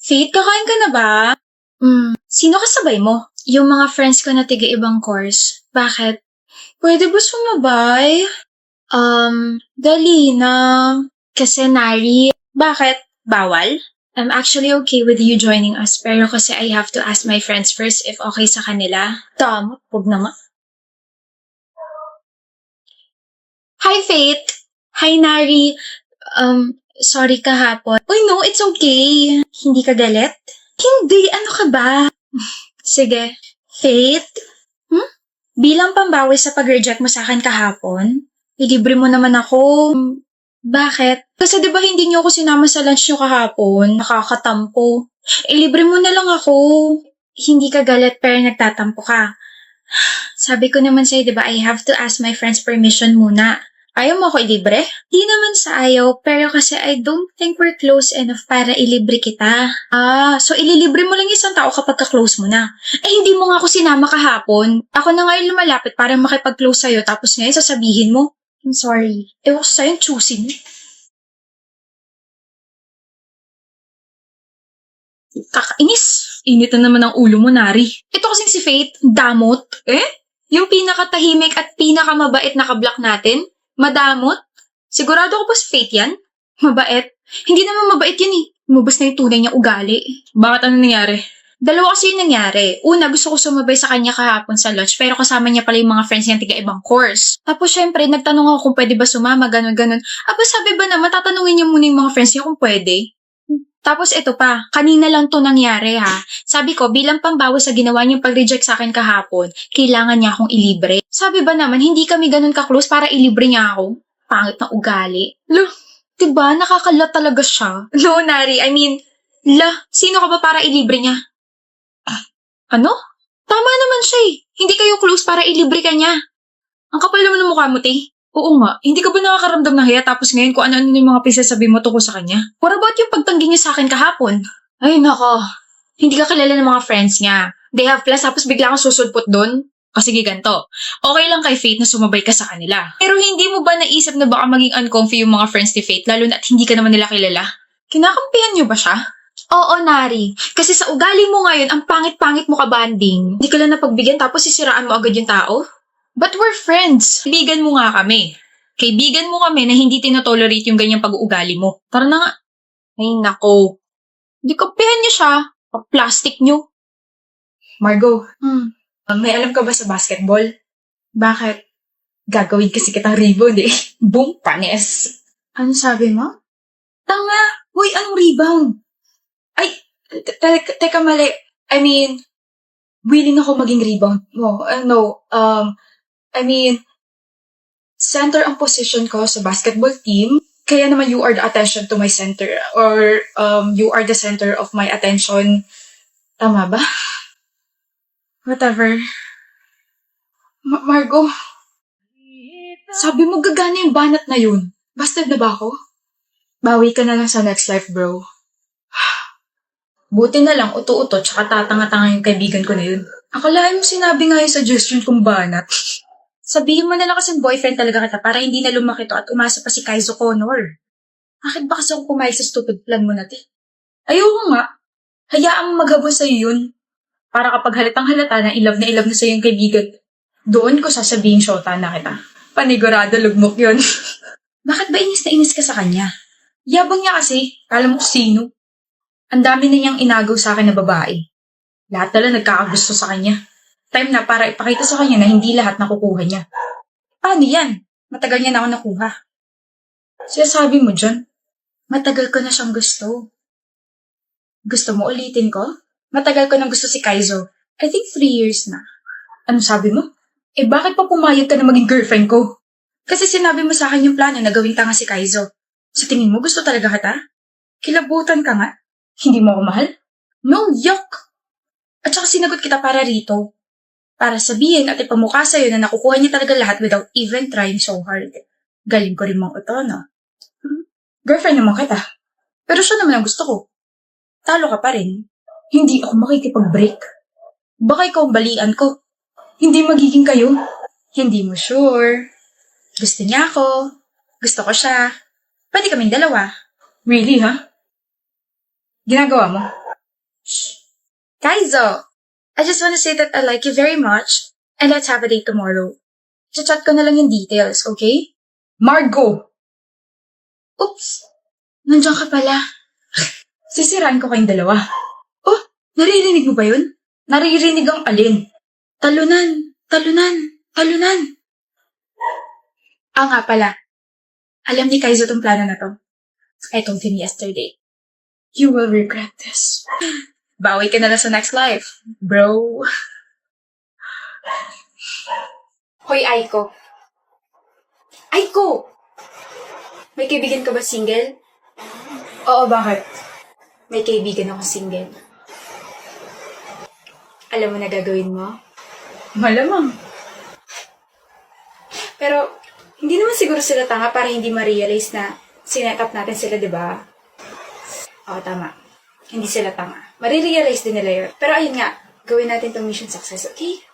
Faith, kakain ka na ba? Sino kasabay mo? Yung mga friends ko na tiga-ibang course. Bakit? Pwede ba sumabay? Dali na. Kasi Nari. Bakit? Bawal? I'm actually okay with you joining us, pero kasi I have to ask my friends first if okay sa kanila. Tama, huwag naman. Hi, Faith! Hi, Nari. Sorry kahapon. Uy, no, it's okay. Hindi ka galit? Hindi, ano ka ba? Sige. Faith? Bilang pambawi sa pag-reject mo sa akin kahapon, ilibre mo naman ako. Bakit? Kasi di ba hindi niyo ako sinama sa lunch niyo kahapon? Nakakatampo. Ilibre mo na lang ako. Hindi ka galit pero nagtatampo ka. Sabi ko naman sa'yo, di ba, I have to ask my friend's permission muna. Ayaw mo ako ilibre? Di naman sa ayaw, pero kasi I don't think we're close enough para ilibre kita. So ililibre mo lang isang tao kapag ka-close mo na. Hindi mo nga ako sinama kahapon. Ako na nga yung lumalapit para makipag-close sa'yo, tapos ngayon sasabihin mo, I'm sorry. Ewan ko sa'yo, choosing. Kakainis. Init na naman ang ulo mo, Nari. Ito kasing si Faith, damot. Yung pinakatahimik at pinakamabait na kablock natin? Madamot? Sigurado ko ba si Faith yan? Mabait? Hindi naman mabait yan eh. Lumabas na yung tunay niyang ugali. Bakit ano nangyari? Dalawa kasi yung nangyari. Una, gusto ko sumabay sa kanya kahapon sa lunch, pero kasama niya pala yung mga friends niya tiga-ibang course. Tapos syempre, nagtanong ako kung pwede ba sumama, ganun-ganun. Sabi ba naman, tatanungin niya muna yung mga friends niya kung pwede. Tapos ito pa, kanina lang to nangyari ha. Sabi ko, bilang pambawi sa ginawa niyang pag-reject sa akin kahapon, kailangan niya akong ilibre. Sabi ba naman, hindi kami ganun ka-close para ilibre niya ako? Pangit na ugali. Diba, nakakala talaga siya. No, Nari, sino ka ba para ilibre niya? Ano? Tama naman siya eh. Hindi kayo close para ilibre ka niya. Ang kapal naman ng mukha mo, te. Oo nga, hindi ka ba nakakaramdam ng hiya tapos ngayon kung ano-ano yung mga pinagsasabi mo tungkol sa kanya? What about yung pagtanggi niya sa akin kahapon? Ay nako, hindi ka kilala ng mga friends niya. They have plans tapos bigla kang susudpot doon? O sige ganito, okay lang kay Faith na sumabay ka sa kanila. Pero hindi mo ba naisip na baka maging uncomfy yung mga friends ni Faith lalo na at hindi ka naman nila kilala? Kinakampihan niyo ba siya? Oo, Nari. Kasi sa ugali mo ngayon, ang pangit-pangit mo ka banding. Hindi ka lang napagbigyan tapos sisiraan mo agad yung tao? But we're friends. Kaibigan mo nga kami. Kaibigan mo kami na hindi tinotolerate yung ganyang pag-uugali mo. Tara na nga. Ay, nako. Di kapihan niyo siya. Pag-plastic niyo. Margo, may alam ka ba sa basketball? Bakit? Gagawin kasi kitang rebound eh. Boom, panis. Ano sabi mo? Tanga! Hoy, anong rebound? Ay, teka mali. Willing ako maging rebound mo. Center ang position ko sa basketball team. Kaya naman you are the attention to my center. Or you are the center of my attention. Tama ba? Whatever. Margo, sabi mo gagana yung banat na yun. Busted na ba ako? Bawi ka na lang sa next life, bro. Buti na lang, uto-uto, tsaka tatanga-tanga yung kaibigan ko na yun. Akalain mo sinabi nga yung suggestion kong banat. Sabihin mo na lang kasing boyfriend talaga kita para hindi na lumaki to at umasa pa si Kaizo Connor. Bakit ba kasi ako pumayag sa stupid plan mo natin? Ayoko nga. Hayaang maghabol sa'yo yun. Para kapag halatang halata na ilove na sa'yo yung kaibigan, doon ko sasabihin syota na kita. Panigurado lugmok yun. Bakit ba inis na inis ka sa kanya? Yabang niya kasi, kala mo sino. Ang dami na niyang inagaw sa akin na babae. Lahat na lang nagkakagusto sa kanya. Time na para ipakita sa kanya na hindi lahat nakukuha niya. Paano yan? Matagal niya na ako nakuha. Sinasabi mo dyan? Matagal ko na siyang gusto. Gusto mo ulitin ko? Matagal ko nang gusto si Kaizo. I think 3 years na. Ano sabi mo? Bakit pa pumayag ka na maging girlfriend ko? Kasi sinabi mo sa akin yung plano na gawing tanga si Kaizo. Sa tingin mo, gusto talaga kita? Kilabutan ka nga? Hindi mo ako mahal? No, yuck! At saka sinagot kita para rito. Para sabihin at ipamukha sa'yo na nakukuha niya talaga lahat without even trying so hard. Galing ko rin mong ito, no? Girlfriend naman kita. Pero siya naman ang gusto ko. Talo ka pa rin. Hindi ako makikipag-break. Baka ikaw ang balian ko. Hindi magiging kayo. Hindi mo sure. Gusto niya ako. Gusto ko siya. Pwede kaming dalawa. Really, ha? Ginagawa mo? Kaizo! I just wanna say that I like you very much and let's have a date tomorrow. Chat ko na lang yung details, okay? Margo! Oops! Nandiyan ka pala. Sisirain ko kayong dalawa. Oh, naririnig mo ba yun? Naririnig ang alin? Talunan! Talunan! Talunan! Nga pala. Alam ni Kaizo tong plano na to. I told him yesterday. You will regret this. Bawi ka na lang sa next life, bro. Hoy, Aiko. Aiko! May kaibigan ka ba single? Oo, bakit? May kaibigan ako single. Alam mo na gagawin mo? Malamang. Pero, hindi naman siguro sila tanga para hindi ma-realize na sinet up natin sila, di ba? Oo, tama. Hindi sila tanga. Marirealize din nila yun. Pero ayun nga, gawin natin itong mission success, okay?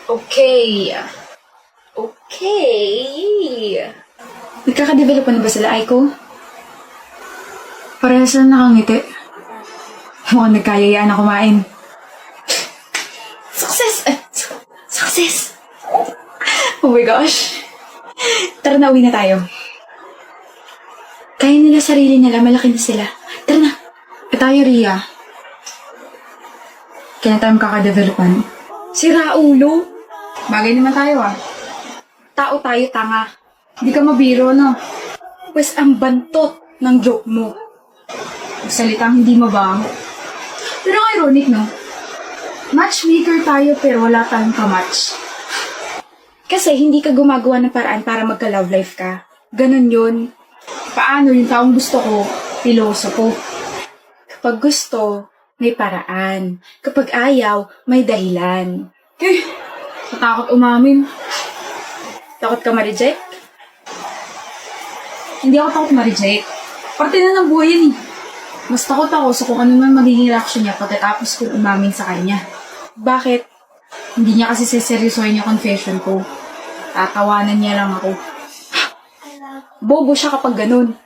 Okay. Okay. Nagkaka-develop na ba sila, Aiko? Parehas lang nakangiti. Mukhang nagkayayaan na kumain. Success! Success! Oh my gosh. Tara na, uwi na tayo. Kaya nila sarili nila, malaki na sila. Tara na. Tayo, Ria. Kaya tayo makaka-developan. Si Raulo. Bagay naman tayo, ah. Tao tayo, tanga. Hindi ka mabiro, no? Pues ang bantot ng joke mo. Salitang hindi mabang. Pero ang ironic, no? Matchmaker tayo pero wala tayong kamatch. Kasi hindi ka gumagawa ng paraan para magka-love life ka. Ganon yun. Paano yung taong gusto ko, pilosopo. Kapag gusto, may paraan. Kapag ayaw, may dahilan. Natakot umamin. Takot ka ma-reject? Hindi ako takot ma-reject. Parte na ng buhay yan eh. Mas takot ako sa kung ano man magiging reaction niya pagkatapos kong umamin sa kanya. Bakit? Hindi niya kasi seseryosohin yung confession ko. Tatawanan niya lang ako. Bobo siya kapag ganun.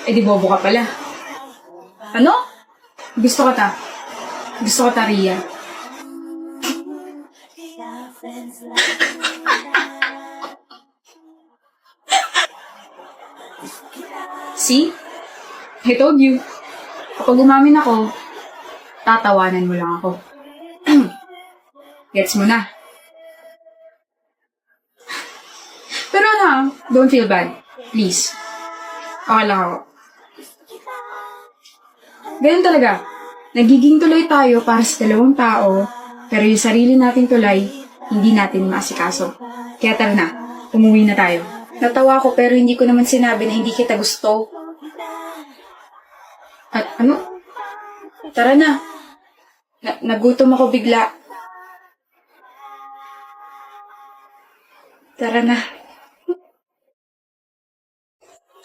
Eh di bobo ka pala. Ano? Gusto ko ta. Gusto ko ta, Ria. See? I told you. Kapag umamin ako, tatawanan mo lang ako. Gets mo na. Pero ano, don't feel bad. Please. Okay lang ako. Ganun talaga. Nagiging tuloy tayo para sa dalawang tao, pero yung sarili nating tulay, hindi natin maasikaso. Kaya tara na, umuwi na tayo. Natawa ko pero hindi ko naman sinabi na hindi kita gusto. At ano? Tara na. Nagutom ako bigla. Tara na.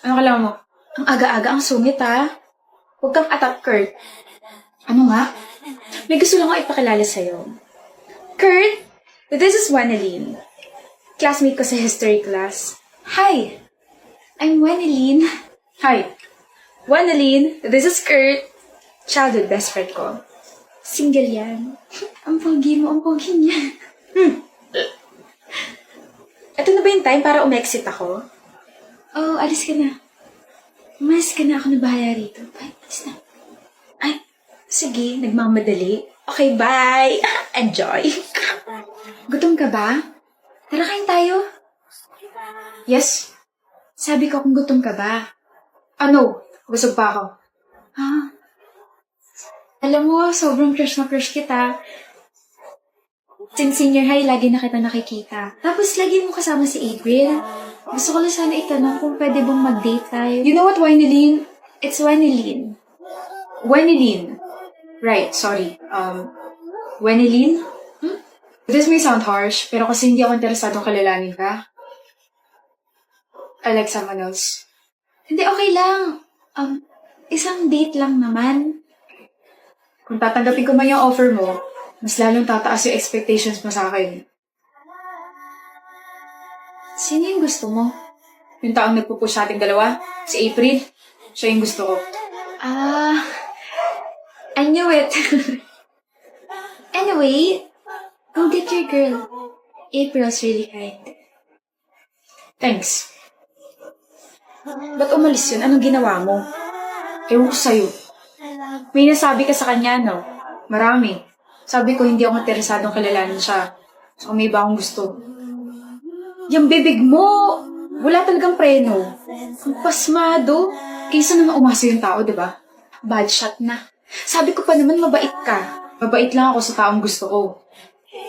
Ano kailangan mo? Ang aga-aga ang sungit, ha? Huwag kang atat, Kurt. Ano nga? May gusto lang ako ipakilala sa'yo. Kurt, this is Wanelin. Classmate ko sa history class. Hi! I'm Wanelin. Hi. Wanelin, this is Kurt. Childhood best friend ko. Single yan. Ang pogi mo, ang pogi niya. Ito na ba yung time para umexit ako? Oh, alis ka na. Umalis ka na, ako na bahala rito. Bye, alis na. Ay, sige, nagmamadali. Okay, bye. Enjoy. Gutom ka ba? Tara, kain tayo. Yes. Sabi ko kung gutom ka ba. Ano? Busog pa ako. Ha? Alam mo, sobrang crush na crush kita. Since senior high, lagi na kita nakikita. Tapos, lagi mo kasama si April. Gusto ko lang sana itanong kung pwede bang mag-date tayo. You know what, Wanelin? It's Wanelin. Wanelin. Right, sorry. Wanelin? This may sound harsh, pero kasi hindi ako interesadong kalalanin ka. I like someone else. Hindi, okay lang. Isang date lang naman. Kung tatanggapin ko man yung offer mo, mas lalong tataas yung expectations mo sa akin. Sino yung gusto mo? Yung taong nagpupush sa ating dalawa? Si April? Siya yung gusto ko. I I knew it. Anyway, go get your girl. April's really kind. Thanks. Ba't umalis yun? Anong ginawa mo? Ewan ko sa'yo. May nasabi ka sa kanya, no? Marami. Sabi ko, hindi ako interesadong kilalanin siya. So, may iba akong gusto. Yung bibig mo, wala talagang preno. Ang pasmado. Kaysa naman umasa yung tao, diba? Bad shot na. Sabi ko pa naman, mabait ka. Mabait lang ako sa taong gusto ko.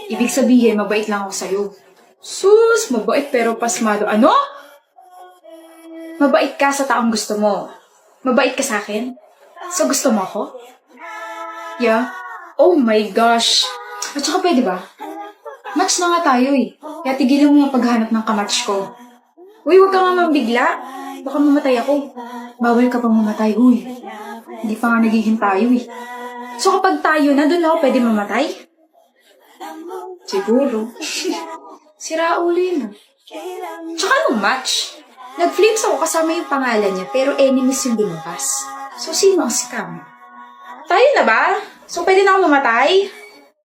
Ibig sabihin, mabait lang ako sa'yo. Sus, mabait pero pasmado. Ano? Mabait ka sa taong gusto mo. Mabait ka sa akin? So, gusto mo ako? Yeah? Oh my gosh. At saka pwede ba? Match na nga tayo eh. Kaya tigilan mo yung paghanap ng kamatch ko. Uy, huwag ka nga mabigla. Baka mamatay ako. Bawal ka pang mamatay, uy. Hindi pa nga nagiging tayo eh. So kapag tayo na, doon ako pwede mamatay? Siguro. Sira ulo yun ah. Tsaka anong match? Nag-flips ako kasama yung pangalan niya, pero enemies yung lumabas. So sino ang scam? Tayo na ba? So pwede na ako mamatay?